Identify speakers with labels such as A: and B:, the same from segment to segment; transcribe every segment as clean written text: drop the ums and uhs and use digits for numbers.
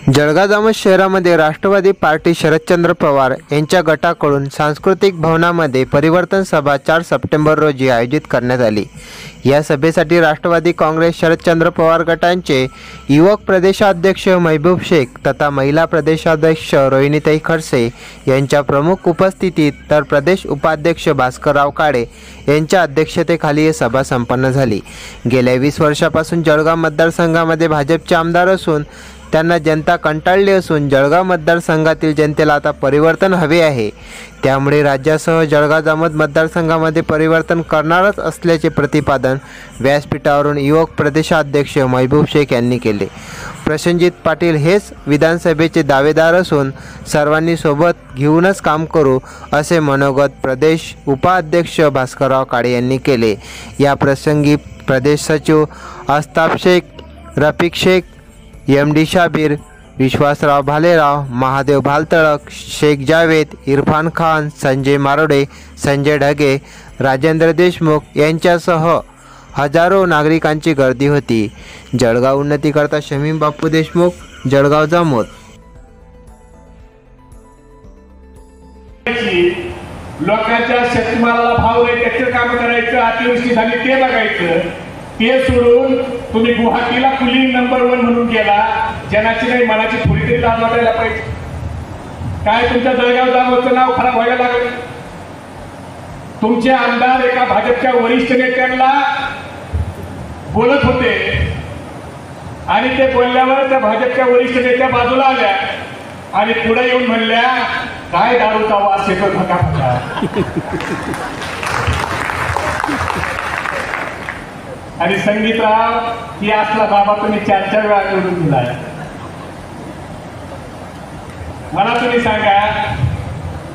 A: जळगाव जामोद शहरामध्ये राष्ट्रवादी पार्टी शरदचंद्र पवार यांच्या गटाकडून सांस्कृतिक भवनामध्ये परिवर्तन सभा 4 सप्टेंबर रोजी आयोजित करण्यात आली। या सभेसाठी राष्ट्रवादी काँग्रेस शरदचंद्र पवार गटांचे युवक प्रदेशाध्यक्ष महबूब शेख तथा महिला प्रदेशाध्यक्ष रोहिणीताई खडसे यांच्या प्रमुख उपस्थितीत तर प्रदेश उपाध्यक्ष भास्करराव काळे यांच्या अध्यक्षतेखाली ही सभा संपन्न झाली। गेल्या 20 वर्षापासून जळगाव मतदारसंघामध्ये भाजपचे आमदार असून त्यांना जनता कंटाळली असून जळगाव मतदारसंघातील जनतेला आता परिवर्तन हवे आहे। त्यामुळे राज्यासह जळगाव जामोद मतदारसंघामध्ये परिवर्तन करणारच असल्याचे प्रतिपादन व्यासपीठावरून युवक प्रदेशाध्यक्ष महबूब शेख यांनी केले। प्रसंजित पाटील हेच विधानसभेचे दावेदार असून सर्वांनी सोबत घेऊनच काम करू असे मनोगत प्रदेश उपाध्यक्ष भास्करराव काळे यांनी केले। या प्रसंगी प्रदेश सचिव अस्ताफ शेख, रफिक शेख, एमडी शाबीर, विश्वासराव भालेराव, महादेव भालतळक, शेख जावेद, इरफान खान, संजय मारोडे, संजय ढगे, राजेंद्र देशमुख यांच्यासह हजारो नागरिकांची गर्दी होती। जळगाव उन्नतीकरता शमीम बापू देशमुख, जळगाव जामोद।
B: लोकांच्या शेतमालाला भाव नाही त्याचे काम करायचं, अतिवृष्टी झाली ते बघायचं, ते सोडून तुम्ही गुवाहाटीला पुलिंग नंबर 1 म्हणून गेला। जनाची नाही मनाची थोडी तरी लाज वाटायला पाहिजे। काय तुमच्या जळगाव जामोदचं नाव खराब व्हायला लागलं? तुमचे आमदार एका भाजपच्या वरिष्ठ नेत्यांना बोलत होते आणि ते बोलल्यावर त्या भाजपच्या वरिष्ठ नेत्या बाजूला आल्या आणि पुढे येऊन म्हणल्या, काय दारूचा वास येतो फटाफटा। आणि संगीतराव ही असला बाबा तुम्ही 4-4 वेळा निवडून दिलाय। मला तुम्ही सांगा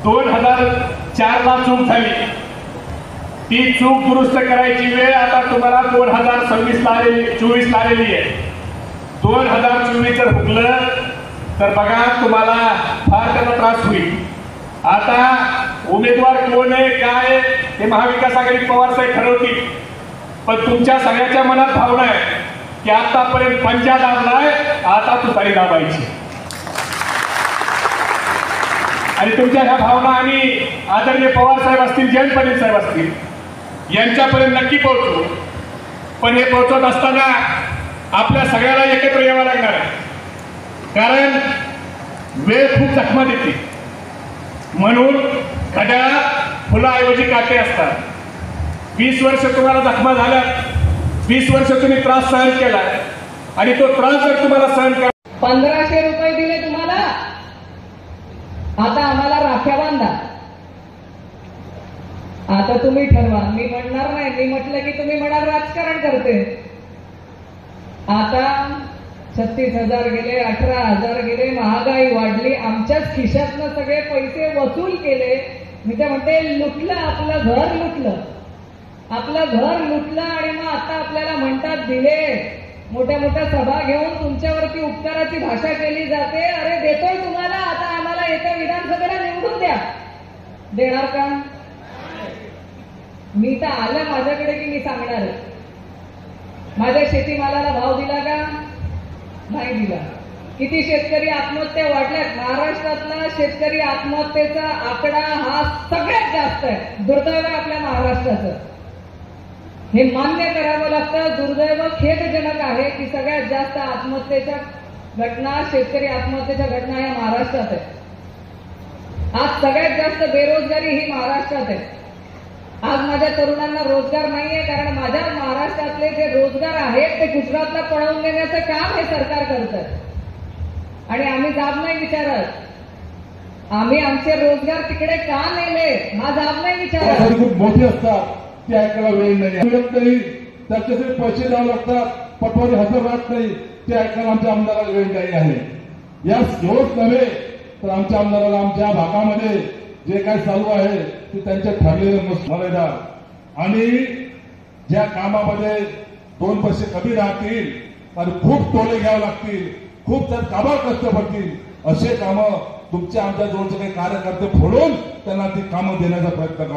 B: 2004 ला चूक झाली, ती चूक दुरुस्त करायची वेळ आता तुम्हाला 2024 ला आलेली आहे। 2024 जर हुकलं तर बघा तुम्हाला फार त्याचा त्रास होईल। आता उमेदवार कोण आहे काय हे महाविकास आघाडी पवार साहेब ठरवतील, पण तुमच्या सगळ्याच्या मनात भावना आहे की आतापर्यंत पंजा दाबलाय, आता तुतारी दाबायची। आणि तुमच्या ह्या भावना आम्ही आदरणीय पवार साहेब असतील, जयंत पाटील साहेब असतील यांच्यापर्यंत नक्की पोहोचू। पण हे पोहोचत असताना आपल्या सगळ्याला एकत्र यावं लागणार आहे, कारण वेळ खूप जखमा देते। म्हणून घड्याळात फुलाऐवजी काटे असतात। 20 वर्ष तुम्हाला जखमा झाल्या, 20 वर्ष तुम्ही त्रास सहन केला आणि तो त्रास जर तुम्हाला सहन करा।
C: 1500 रुपये दिले तुम्हाला, आता आम्हाला राख्या बांधा। आता तुम्ही ठरवा, मी म्हणणार नाही। मी म्हटलं की तुम्ही म्हणाल राजकारण करते। आता 36,000 गेले, 18,000 गेले, महागाई वाढली, आमच्याच खिशातनं सगळे पैसे वसूल केले। मी तर म्हणते लुटलं, आपलं घर लुटलं, आपलं घर लुटलं आणि मग आता आपल्याला म्हणतात दिले। मोठ्या मोठ्या सभा घेऊन तुमच्यावरती उपकाराची भाषा केली जाते। अरे देतोय तुम्हाला, आता आम्हाला येत्या विधानसभेला निवडून द्या। देणार का? मी तर आलं माझ्याकडे की मी सांगणार आहे। माझ्या शेतीमालाला भाव दिला का? नाही दिला। किती शेतकरी आत्महत्या वाढल्यात? महाराष्ट्रातला शेतकरी आत्महत्येचा आकडा हा सगळ्यात जास्त आहे। दुर्दैव आहे आपल्या महाराष्ट्राचं, हे मान्य करावं लागतं। दुर्दैव खेदजनक आहे की सगळ्यात जास्त आत्महत्येच्या घटना, शेतकरी आत्महत्येच्या घटना या महाराष्ट्रात आहेत। आज सगळ्यात जास्त बेरोजगारी ही महाराष्ट्रात आहे। आज माझ्या तरुणांना रोजगार नाहीये, कारण माझ्या महाराष्ट्रातले जे रोजगार आहेत ते गुजरातला पळवून देण्याचं काम हे सरकार करतं आणि आम्ही जाब नाही विचारत। आम्ही आमचे रोजगार तिकडे का नेले हा जाब नाही विचारत।
D: खूप मोठे असतात ते ऐकायला वेळ नाही, त्याच्यासाठी पैसे द्यावे लागतात, पटवारी हजर राहत नाही, ते ऐकायला आमच्या आमदाराला वेळ नाही आहे। या एवढंच नव्हे तर आमच्या आमदाराला आमच्या भागामध्ये जे काय चालू आहे ते त्यांच्या ठरलेले मर्यादा आणि ज्या कामामध्ये 2 पैसे कमी राहतील आणि खूप टोले घ्यावे लागतील, खूप जर काबाड कष्ट पडतील, असे कामं तुमच्या आमच्या जवळचे काही कार्यकर्ते फोडून त्यांना ती कामं देण्याचा प्रयत्न करतात।